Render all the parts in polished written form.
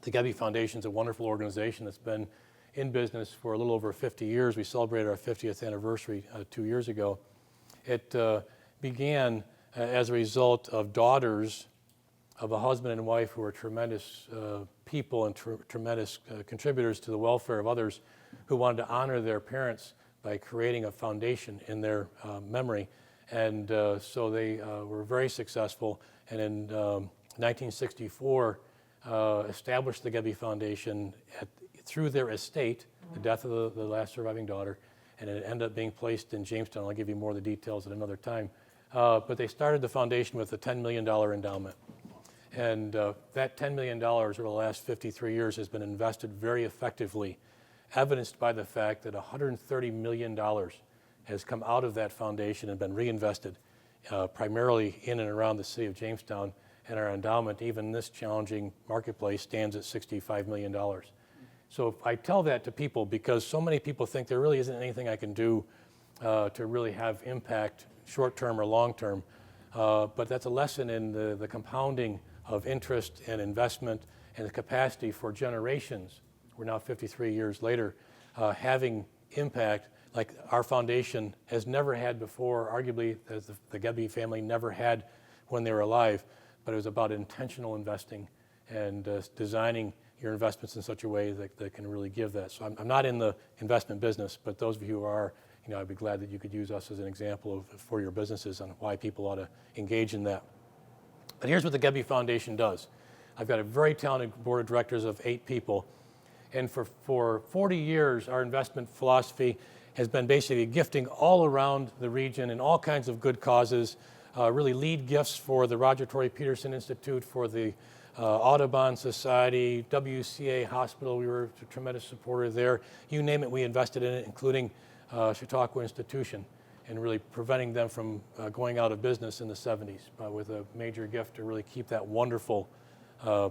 The Gebbie Foundation is a wonderful organization that's been in business for a little over 50 years. We celebrated our 50th anniversary 2 years ago. It began as a result of daughters of a husband and wife who were tremendous people and tremendous contributors to the welfare of others, who wanted to honor their parents by creating a foundation in their memory. And so they were very successful, and in 1964 established the Gebbie Foundation through their estate, the death of the last surviving daughter, and it ended up being placed in Jamestown. I'll give you more of the details at another time. But they started the foundation with a $10 million endowment. And that $10 million over the last 53 years has been invested very effectively, evidenced by the fact that $130 million has come out of that foundation and been reinvested primarily in and around the city of Jamestown. And our endowment, even in this challenging marketplace, stands at $65 million. So I tell that to people because so many people think there really isn't anything I can do to really have impact, short-term or long-term. But that's a lesson in the compounding of interest and investment and the capacity for generations. We're now 53 years later, having impact like our foundation has never had before, arguably as the Gebbie family never had when they were alive. But it was about intentional investing and designing your investments in such a way that can really give that. So I'm not in the investment business, but those of you who are, I'd be glad that you could use us as an example for your businesses on why people ought to engage in that. But here's what the Gebbie Foundation does. I've got a very talented board of directors of 8 people. And for 40 years, our investment philosophy has been basically gifting all around the region in all kinds of good causes, really lead gifts for the Roger Tory Peterson Institute, for the Audubon Society, WCA Hospital. We were a tremendous supporter there. You name it, we invested in it, including Chautauqua Institution, and really preventing them from going out of business in the 70s with a major gift to really keep that wonderful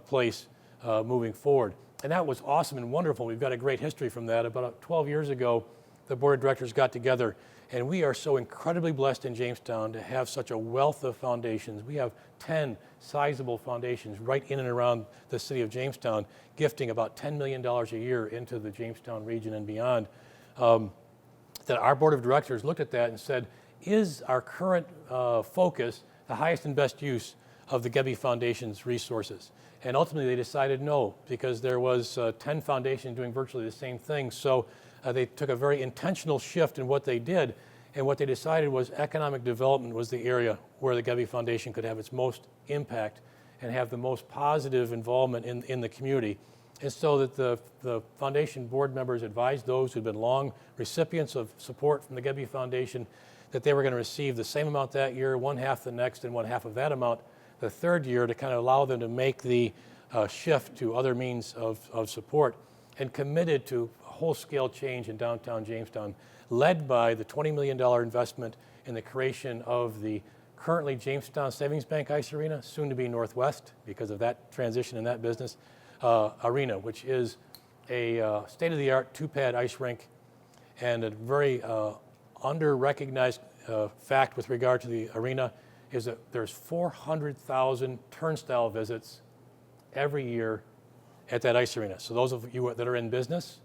place moving forward. And that was awesome and wonderful. We've got a great history from that. About 12 years ago, the board of directors got together, and we are so incredibly blessed in Jamestown to have such a wealth of foundations. We have 10 sizable foundations right in and around the city of Jamestown, gifting about $10 million a year into the Jamestown region and beyond. That our board of directors looked at that and said, is our current focus the highest and best use of the Gebbie Foundation's resources? And ultimately they decided no, because there was 10 foundations doing virtually the same thing. So they took a very intentional shift in what they did, and what they decided was economic development was the area where the Gebbie Foundation could have its most impact and have the most positive involvement in the community. And so that the foundation board members advised those who'd been long recipients of support from the Gebbie Foundation that they were going to receive the same amount that year, one half the next, and one half of that amount the third year, to kind of allow them to make the shift to other means of support, and committed to a whole-scale change in downtown Jamestown, led by the $20 million investment in the creation of the currently Jamestown Savings Bank Ice Arena, soon to be Northwest because of that transition in that business, arena, which is a state-of-the-art 2-pad ice rink, and a very under-recognized fact with regard to the arena is that there's 400,000 turnstile visits every year at that ice arena. So those of you that are in business,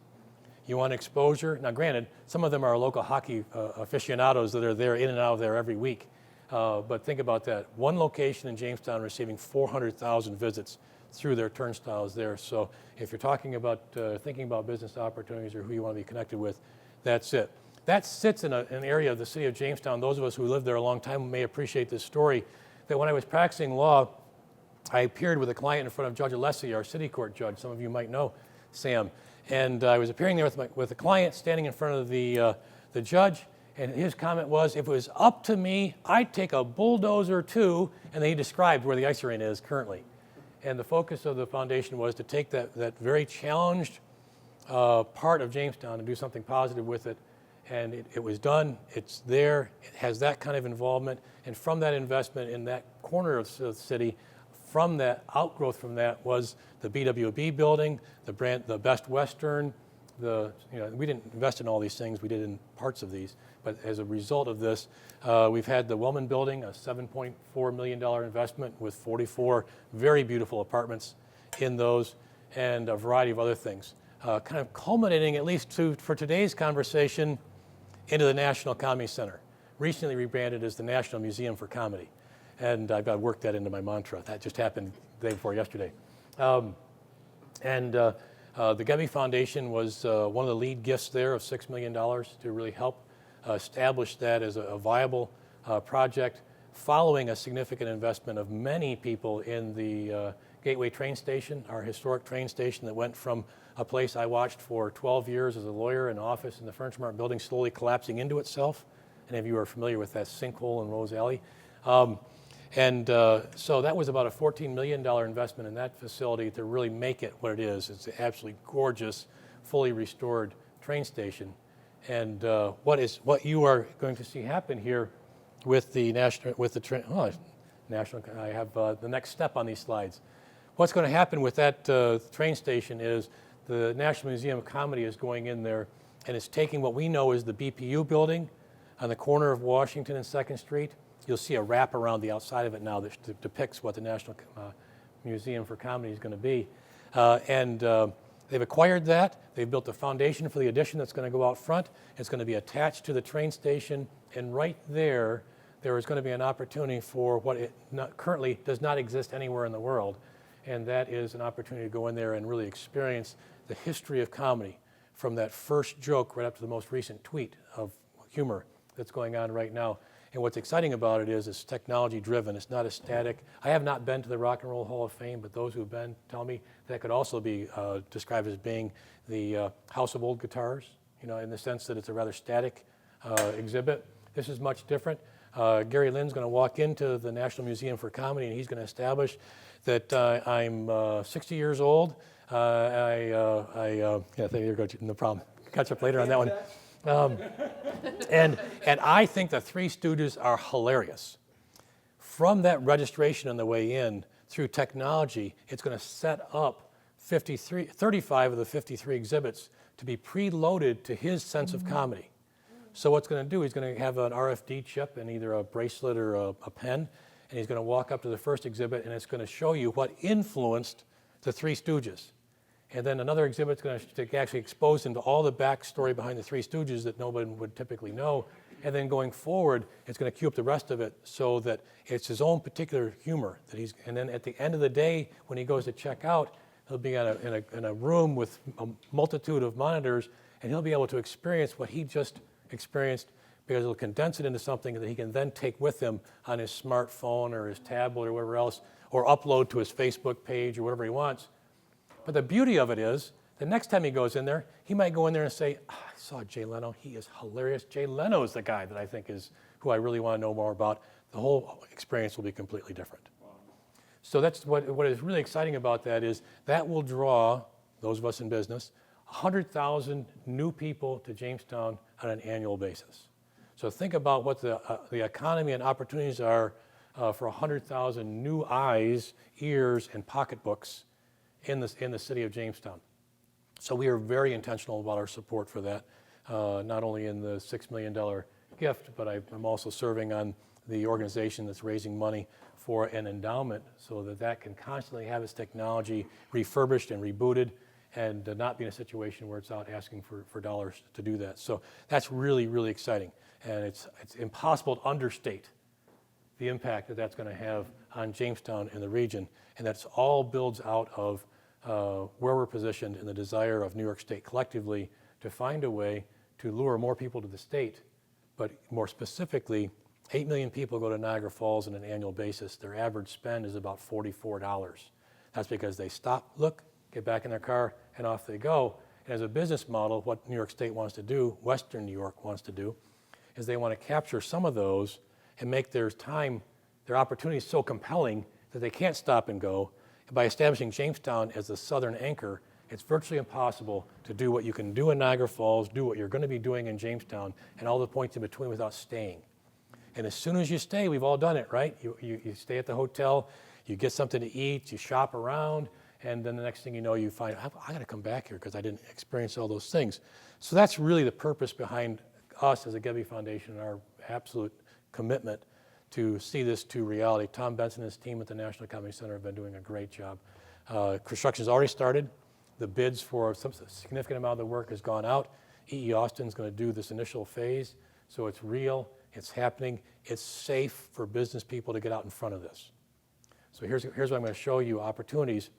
you want exposure. Now granted, some of them are local hockey aficionados that are there in and out of there every week. But think about that. One location in Jamestown receiving 400,000 visits through their turnstiles there. So if you're talking about thinking about business opportunities or who you want to be connected with, that's it. That sits in an area of the city of Jamestown. Those of us who lived there a long time may appreciate this story, that when I was practicing law, I appeared with a client in front of Judge Alessi, our city court judge. Some of you might know Sam. And I was appearing there with a client standing in front of the judge, and his comment was, if it was up to me, I'd take a bulldozer too, and then he described where the ice arena is currently. And the focus of the foundation was to take that very challenged part of Jamestown and do something positive with it. And it was done, it's there, it has that kind of involvement, and from that investment in that corner of the city, from that outgrowth from that was the BWB building, the Best Western, we didn't invest in all these things, we did in parts of these, but as a result of this, we've had the Wellman building, a $7.4 million investment with 44 very beautiful apartments in those. and a variety of other things, kind of culminating, at least for today's conversation, into the National Comedy Center, recently rebranded as the National Museum for Comedy. And I've got to work that into my mantra. That just happened the day before yesterday. The Gebbie Foundation was one of the lead gifts there of $6 million to really help establish that as a viable project, following a significant investment of many people in the Gateway train station, our historic train station that went from a place I watched for 12 years as a lawyer in an office in the Furniture Mart building, slowly collapsing into itself. Any of you are familiar with that sinkhole in Rose Alley. So that was about a $14 million investment in that facility to really make it what it is. It's an absolutely gorgeous, fully restored train station. And what you are going to see happen here with the national, I have the next step on these slides. What's going to happen with that train station is the National Museum of Comedy is going in there and it's taking what we know is the BPU building on the corner of Washington and 2nd Street. You'll see a wrap around the outside of it now that depicts what the National Museum for Comedy is going to be. They've acquired that. They've built a foundation for the addition that's going to go out front. It's going to be attached to the train station. And right there is going to be an opportunity for what currently does not exist anywhere in the world. And that is an opportunity to go in there and really experience the history of comedy from that first joke right up to the most recent tweet of humor that's going on right now. And what's exciting about it is it's technology driven. It's not a static. I have not been to the Rock and Roll Hall of Fame, but those who've been tell me that could also be described as being the House of Old Guitars, in the sense that it's a rather static exhibit. This is much different. Gary Lynn's going to walk into the National Museum for Comedy and he's going to establish that I'm 60 years old. There you go, no problem. Catch up later on that one. And I think the Three Stooges are hilarious. From that registration on the way in, through technology, it's going to set up 35 of the 53 exhibits to be preloaded to his sense of comedy. So what's going to do, he's going to have an RFD chip in either a bracelet or a pen, and he's going to walk up to the first exhibit, and it's going to show you what influenced the Three Stooges. And then another exhibit's going to actually expose him to all the backstory behind the Three Stooges that nobody would typically know. And then going forward, it's going to cue up the rest of it so that it's his own particular humor that and then at the end of the day, when he goes to check out, he'll be in a room with a multitude of monitors, and he'll be able to experience what he just experienced, because it'll condense it into something that he can then take with him on his smartphone or his tablet or whatever else, or upload to his Facebook page or whatever he wants. But the beauty of it is, the next time he goes in there, he might go in there and say, I saw Jay Leno, he is hilarious. Jay Leno is the guy that I think is who I really want to know more about. The whole experience will be completely different. Wow. So that's what is really exciting about that is that will draw, those of us in business, 100,000 new people to Jamestown on an annual basis. So think about what the economy and opportunities are for 100,000 new eyes, ears, and pocketbooks in the city of Jamestown. So we are very intentional about our support for that, not only in the $6 million gift, but I'm also serving on the organization that's raising money for an endowment so that can constantly have its technology refurbished and rebooted and not be in a situation where it's out asking for dollars to do that. So that's really, really exciting. And it's impossible to understate the impact that's going to have on Jamestown and the region. And that's all builds out of where we're positioned in the desire of New York State collectively to find a way to lure more people to the state. But more specifically, 8 million people go to Niagara Falls on an annual basis. Their average spend is about $44. That's because they stop, look, get back in their car, and off they go. And as a business model, what New York State wants to do, Western New York wants to do, is they want to capture some of those and make their opportunities so compelling that they can't stop and go. And by establishing Jamestown as the southern anchor, it's virtually impossible to do what you can do in Niagara Falls, do what you're going to be doing in Jamestown, and all the points in between without staying. And as soon as you stay, we've all done it, right? You stay at the hotel, you get something to eat, you shop around, and then the next thing you know, you find, I got to come back here because I didn't experience all those things. So that's really the purpose behind us as a Gebbie Foundation and our absolute commitment to see this to reality. Tom Benson and his team at the National Comedy Center have been doing a great job. Construction's already started. The bids for some significant amount of the work has gone out. E.E. Austin's going to do this initial phase, so it's real, it's happening, it's safe for business people to get out in front of this. So here's what I'm going to show you, opportunities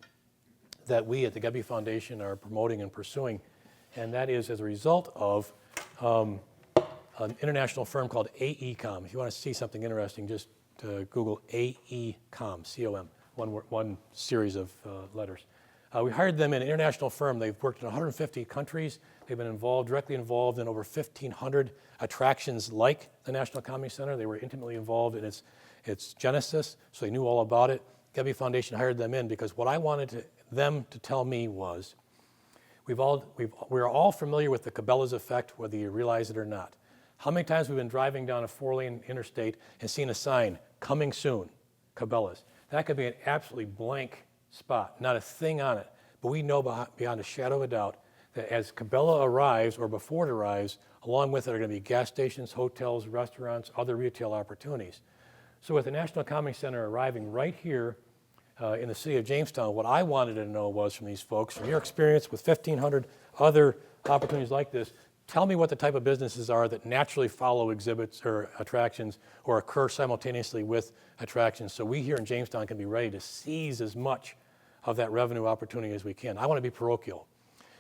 that we at the Gebbie Foundation are promoting and pursuing, and that is as a result of an international firm called AECOM. If you want to see something interesting, just Google AECOM, C-O-M, one series of letters. We hired them, an international firm. They've worked in 150 countries. They've been directly involved in over 1,500 attractions like the National Comedy Center. They were intimately involved in its genesis, so they knew all about it. Gebbie Foundation hired them in because what I wanted them to tell me was, we're all familiar with the Cabela's effect, whether you realize it or not. How many times we've been driving down a 4-lane interstate and seen a sign, coming soon, Cabela's. That could be an absolutely blank spot, not a thing on it. But we know beyond a shadow of a doubt that as Cabela arrives, or before it arrives, along with it are going to be gas stations, hotels, restaurants, other retail opportunities. So with the National Comedy Center arriving right here in the city of Jamestown, what I wanted to know was from these folks, from your experience with 1,500 other opportunities like this, tell me what the type of businesses are that naturally follow exhibits or attractions or occur simultaneously with attractions, so we here in Jamestown can be ready to seize as much of that revenue opportunity as we can. I want to be parochial.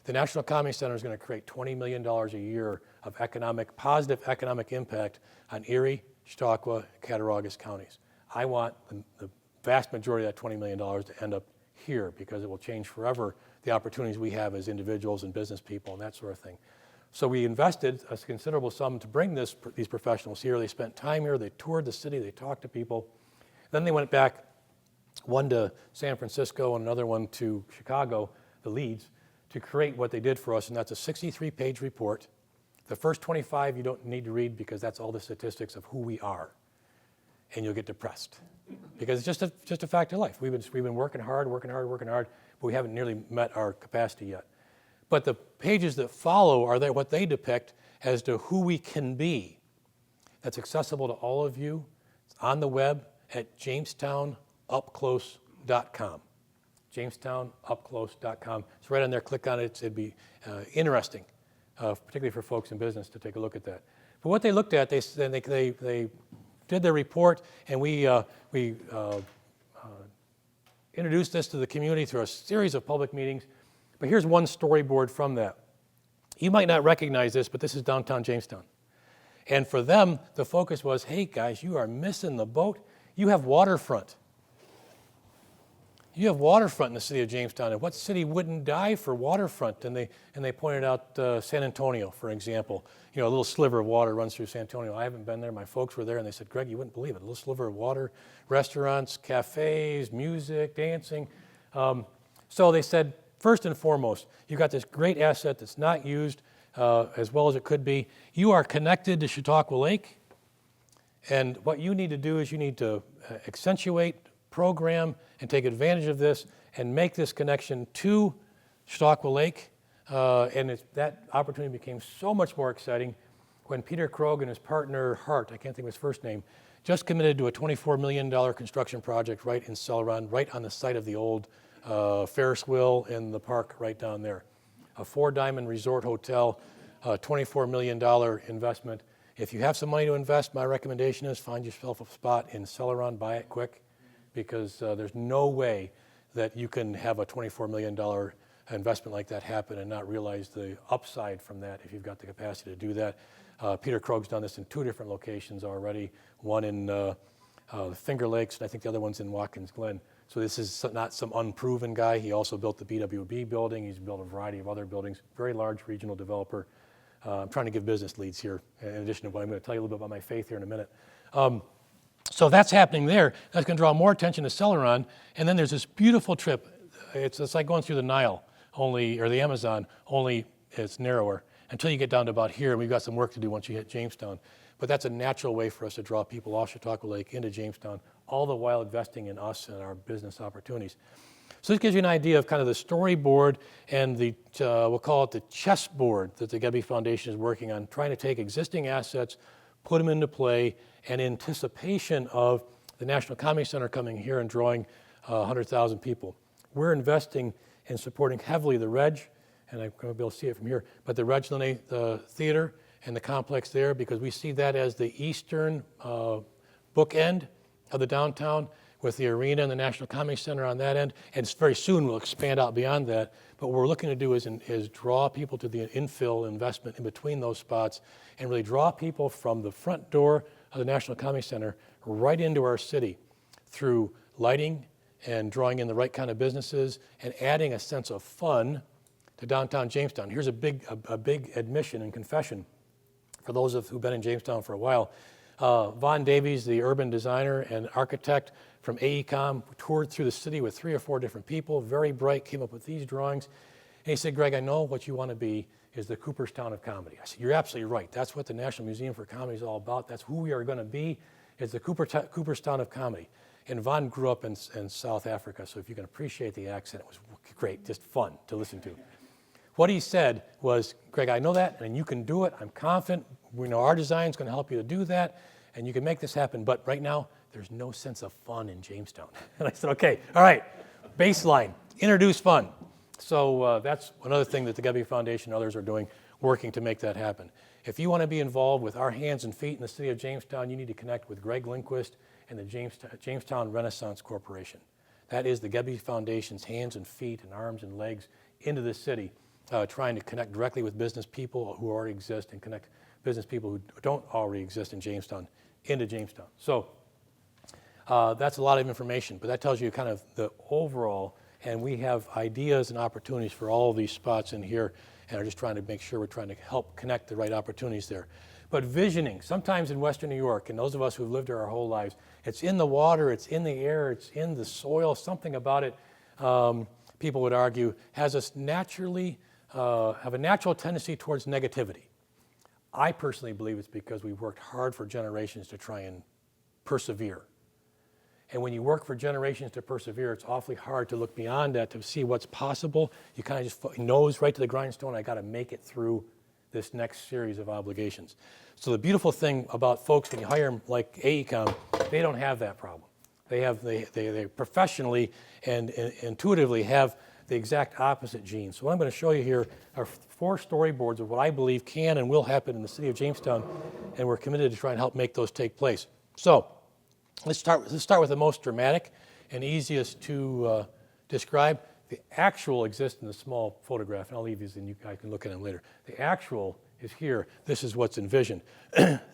The National Comedy Center is going to create $20 million a year of positive economic impact on Erie, Chautauqua, Cattaraugus counties. I want the vast majority of that $20 million to end up here because it will change forever the opportunities we have as individuals and business people and that sort of thing. So we invested a considerable sum to bring these professionals here. They spent time here, they toured the city, they talked to people. Then they went back, one to San Francisco and another one to Chicago, the leads, to create what they did for us, and that's a 63-page report. The first 25 you don't need to read because that's all the statistics of who we are, and you'll get depressed because it's just a fact of life. We've been working hard, but we haven't nearly met our capacity yet. But the pages that follow are what they depict as to who we can be. That's accessible to all of you. It's on the web at JamestownUpClose.com. JamestownUpClose.com. It's right on there. Click on it. It'd be interesting, particularly for folks in business, to take a look at that. But what they looked at, they did their report, and we introduced this to the community through a series of public meetings. But here's one storyboard from that. You might not recognize this, but this is downtown Jamestown. And for them, the focus was, hey guys, you are missing the boat. You have waterfront. You have waterfront in the city of Jamestown, and what city wouldn't die for waterfront? And they pointed out San Antonio, for example. You know, a little sliver of water runs through San Antonio. I haven't been there. My folks were there, and they said, Greg, you wouldn't believe it. A little sliver of water, restaurants, cafes, music, dancing. So they said, first and foremost, you've got this great asset that's not used as well as it could be. You are connected to Chautauqua Lake, and what you need to do is you need to accentuate, program, and take advantage of this and make this connection to Chautauqua Lake. That opportunity became so much more exciting when Peter Krogh and his partner, Hart, I can't think of his first name, just committed to a $24 million construction project right in Celeron, right on the site of the old Ferris wheel in the park right down there. A 4-diamond resort hotel, $24 million investment. If you have some money to invest, my recommendation is find yourself a spot in Celeron, buy it quick, because there's no way that you can have a $24 million investment like that happen and not realize the upside from that if you've got the capacity to do that. Peter Krogh's done this in 2 different locations already, one in the Finger Lakes, and I think the other one's in Watkins Glen. So this is not some unproven guy. He also built the BWB building. He's built a variety of other buildings, very large regional developer. I'm trying to give business leads here, in addition to what I'm going to tell you a little bit about my faith here in a minute. So that's happening there. That's going to draw more attention to Celeron. And then there's this beautiful trip. It's like going through the Nile, or the Amazon, only it's narrower, until you get down to about here. And we've got some work to do once you hit Jamestown. But that's a natural way for us to draw people off Chautauqua Lake into Jamestown, all the while investing in us and our business opportunities. So this gives you an idea of kind of the storyboard and we'll call it the chessboard that the Gebbie Foundation is working on, trying to take existing assets, put them into play, in anticipation of the National Comedy Center coming here and drawing 100,000 people. We're investing in supporting heavily the Reg, and I'm going to be able to see it from here, but the Reg Linné Theater and the complex there, because we see that as the eastern bookend of the downtown, with the arena and the National Comedy Center on that end, and very soon we'll expand out beyond that. But what we're looking to do is draw people to the infill investment in between those spots and really draw people from the front door of the National Comedy Center right into our city through lighting and drawing in the right kind of businesses and adding a sense of fun to downtown Jamestown. Here's a big admission and confession for those who've been in Jamestown for a while. Von Davies, the urban designer and architect from AECOM, toured through the city with 3 or 4 different people, very bright, came up with these drawings. And he said, Greg, I know what you want to be is the Cooperstown of comedy. I said, you're absolutely right. That's what the National Museum for Comedy is all about. That's who we are going to be, is the Cooperstown of comedy. And Von grew up in South Africa, so if you can appreciate the accent, it was great, just fun to listen to. What he said was, Greg, I know that, and you can do it. I'm confident. We know our design is going to help you to do that, and you can make this happen. But right now, there's no sense of fun in Jamestown. And I said, okay, all right, baseline, introduce fun. So that's another thing that the Gebbie Foundation and others are doing, working to make that happen. If you want to be involved with our hands and feet in the city of Jamestown, you need to connect with Greg Lindquist and the Jamestown Renaissance Corporation. That is the Gebbie Foundation's hands and feet and arms and legs into the city, trying to connect directly with business people who already exist and connect business people who don't already exist in Jamestown into Jamestown. So that's a lot of information, but that tells you kind of the overall, and we have ideas and opportunities for all of these spots in here, and are just trying to make sure we're trying to help connect the right opportunities there. But visioning, sometimes in Western New York, and those of us who've lived there our whole lives, it's in the water, it's in the air, it's in the soil, something about it, people would argue, has us naturally, have a natural tendency towards negativity. I personally believe it's because we've worked hard for generations to try and persevere. And when you work for generations to persevere, it's awfully hard to look beyond that to see what's possible. You kind of just nose right to the grindstone. I got to make it through this next series of obligations. So the beautiful thing about folks when you hire them like AECOM, they don't have that problem. They professionally and intuitively have the exact opposite genes. So what I'm going to show you here are 4 storyboards of what I believe can and will happen in the city of Jamestown, and we're committed to try and help make those take place. So let's start with the most dramatic and easiest to describe. The actual exists in the small photograph, and I'll leave these and you guys can look at them later. The actual is here. This is what's envisioned.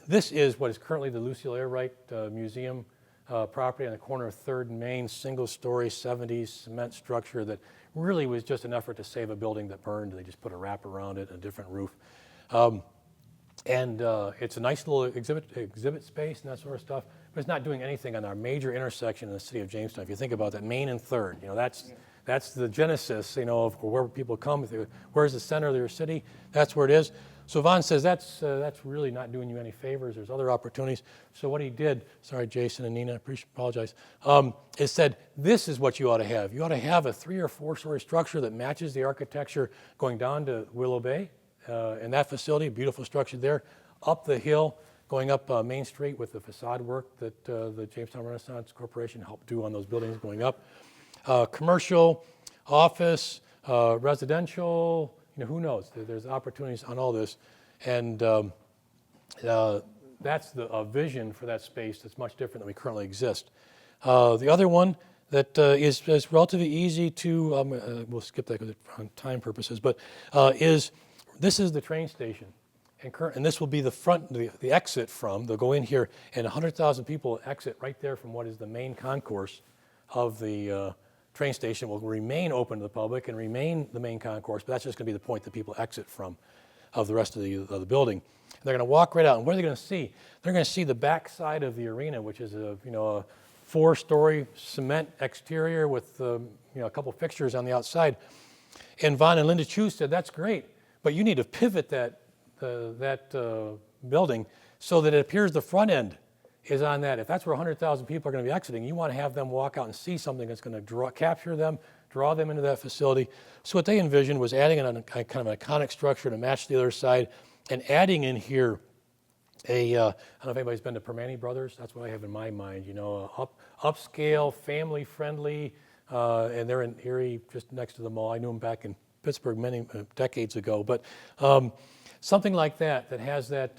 This is what is currently the Lucille Airwright Museum property on the corner of 3rd and Main, single-story 70s cement structure that really was just an effort to save a building that burned. They just put a wrap around it, a different roof. It's a nice little exhibit space and that sort of stuff, but it's not doing anything on our major intersection in the city of Jamestown. If you think about that, Main and 3rd, that's the genesis, of where people come. Where's the center of their city? That's where it is. So Von says that's really not doing you any favors. There's other opportunities. So what he did, sorry, Jason and Nina, apologize, is said, this is what you ought to have. You ought to have a 3 or 4 story structure that matches the architecture going down to Willow Bay in that facility, beautiful structure there, up the hill, going up Main Street with the facade work that the Jamestown Renaissance Corporation helped do on those buildings going up. Commercial, office, residential, who knows? There's opportunities on all this. And that's a vision for that space that's much different than we currently exist. The other one that is relatively easy to, we'll skip that because on time purposes, but this is the train station. And this will be the front, the exit from, they'll go in here, and 100,000 people exit right there from what is the main concourse of the train station. Will remain open to the public and remain the main concourse, but that's just going to be the point that people exit from of the rest of the building. And they're going to walk right out, and what are they going to see? They're going to see the back side of the arena, which is a 4-story cement exterior with a couple fixtures on the outside. And Von and Linda Chu said, that's great, but you need to pivot that building so that it appears the front end is on that. If that's where 100,000 people are going to be exiting, you want to have them walk out and see something that's going to capture them, draw them into that facility. So what they envisioned was adding a kind of an iconic structure to match the other side, and adding in here I don't know if anybody's been to Permane Brothers. That's what I have in my mind. Upscale, family-friendly, and they're in Erie, just next to the mall. I knew them back in Pittsburgh many decades ago, but something like that has that,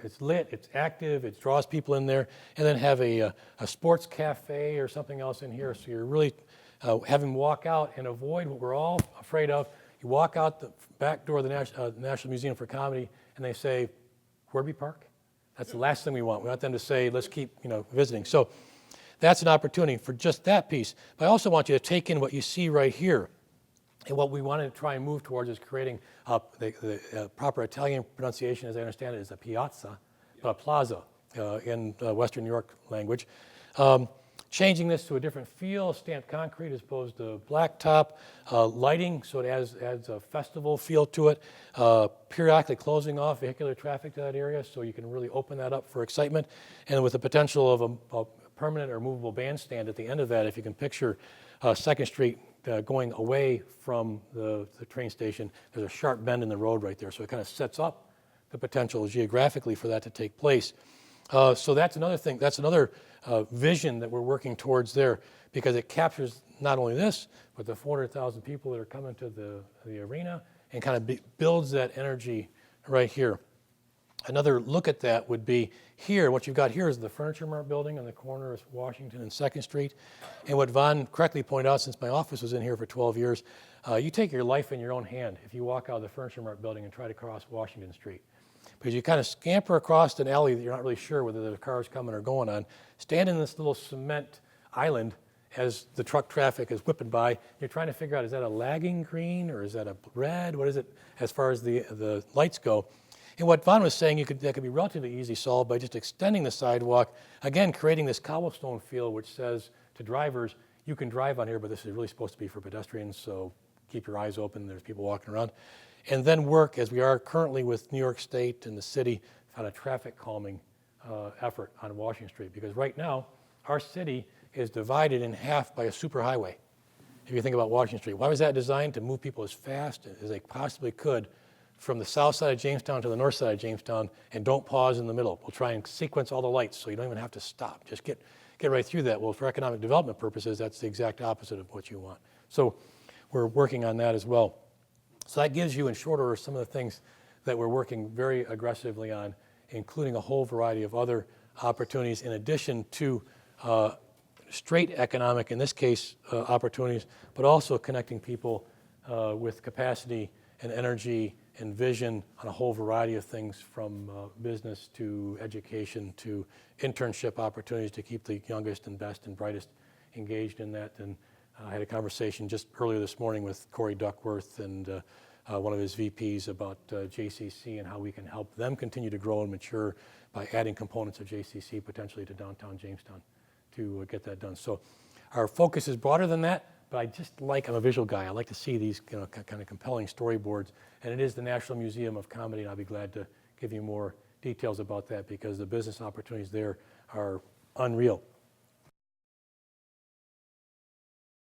it's lit, it's active, it draws people in there, and then have a sports cafe or something else in here, so you're really have them walk out and avoid what we're all afraid of. You walk out the back door of the National Museum for Comedy, and they say, "Where do we park?" That's the last thing we want. We want them to say, "Let's keep visiting." So that's an opportunity for just that piece. But I also want you to take in what you see right here. And what we wanted to try and move towards is creating the proper Italian pronunciation, as I understand it, is a piazza, but a plaza in Western New York language. Changing this to a different feel, stamped concrete as opposed to blacktop, lighting so it adds a festival feel to it, periodically closing off vehicular traffic to that area so you can really open that up for excitement, and with the potential of a permanent or movable bandstand at the end of that, if you can picture 2nd Street going away from the train station, there's a sharp bend in the road right there, so it kind of sets up the potential geographically for that to take place. So that's another thing, that's another vision that we're working towards there, because it captures not only this, but the 400,000 people that are coming to the arena, and kind of builds that energy right here. Another look at that would be here. What you've got here is the Furniture Mart building on the corner of Washington and 2nd Street. And what Von correctly pointed out, since my office was in here for 12 years, you take your life in your own hand if you walk out of the Furniture Mart building and try to cross Washington Street. Because you kind of scamper across an alley that you're not really sure whether the car's coming or going on, stand in this little cement island as the truck traffic is whipping by. You're trying to figure out, is that a lagging green or is that a red? What is it as far as the lights go? And what Von was saying, that could be relatively easy solved by just extending the sidewalk, again, creating this cobblestone feel which says to drivers, you can drive on here, but this is really supposed to be for pedestrians, so keep your eyes open, there's people walking around. And then work, as we are currently with New York State and the city, on a traffic calming effort on Washington Street. Because right now, our city is divided in half by a superhighway. If you think about Washington Street, why was that designed? To move people as fast as they possibly could from the south side of Jamestown to the north side of Jamestown, and don't pause in the middle. We'll try and sequence all the lights so you don't even have to stop. Just get right through that. Well, for economic development purposes, that's the exact opposite of what you want. So we're working on that as well. So that gives you, in short order, some of the things that we're working very aggressively on, including a whole variety of other opportunities in addition to straight economic, in this case, opportunities, but also connecting people with capacity and energy and vision on a whole variety of things, from business to education to internship opportunities to keep the youngest and best and brightest engaged in that. And I had a conversation just earlier this morning with Corey Duckworth and one of his VPs about JCC and how we can help them continue to grow and mature by adding components of JCC potentially to downtown Jamestown to get that done. So our focus is broader than that, but I'm a visual guy. I like to see these kind of compelling storyboards, and it is the National Museum of Comedy, and I'll be glad to give you more details about that because the business opportunities there are unreal.